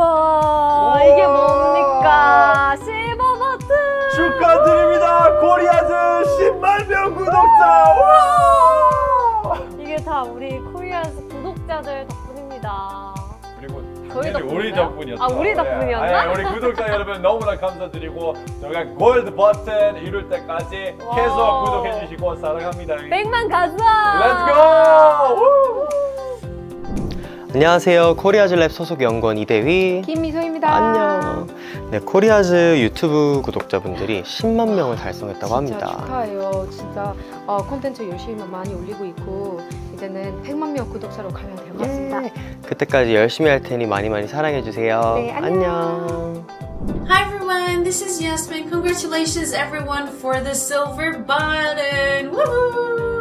우와, 이게 뭡니까? 실버 버튼! 축하드립니다! 코리아즈 10만 명 구독자! 와! 이게 다 우리 코리아즈 구독자들 덕분입니다. 그리고 저희 당연히 우리 덕분이었죠. 아, 우리 덕분이었나? 우리 구독자 여러분 너무나 감사드리고 저희가 골드 버튼 이룰 때까지 계속 구독해주시고 사랑합니다. 100만 가자! 렛츠고! 안녕하세요. 코리아즈 랩 소속 연구원 이대휘 김미소입니다. 안녕. 네, 코리아즈 유튜브 구독자분들이 10만 명을 달성했다고 합니다. 진짜 축하해요. 진짜 콘텐츠 열심히 많이 올리고 있고 이제는 100만 명 구독자로 가면 될 것 같습니다. 그때까지 열심히 할 테니 많이 사랑해주세요. 네, 안녕. Hi everyone, this is Yasmin. Congratulations everyone for the silver button. Woohoo!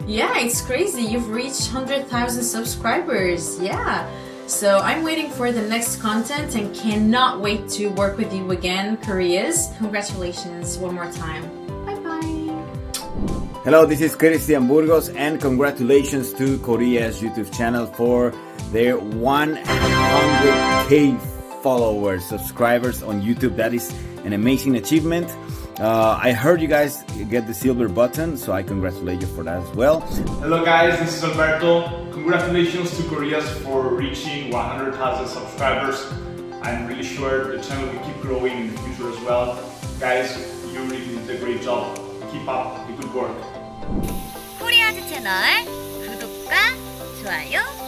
Yeah, it's crazy. You've reached 100,000 subscribers. Yeah. So I'm waiting for the next content and cannot wait to work with you again, KOREAZ. Congratulations one more time. Bye-bye. Hello, this is Cristian Burgos and congratulations to KOREAZ YouTube channel for their 100K followers, subscribers on YouTube. That is an amazing achievement. I heard you guys get the silver button, so I congratulate you for that as well. Hello guys, this is Alberto. Congratulations to KOREAZ for reaching 100,000 subscribers. I'm really sure the channel will keep growing in the future as well. Guys, you really did a great job. Keep up the good work. 코리아즈 채널 구독과 좋아요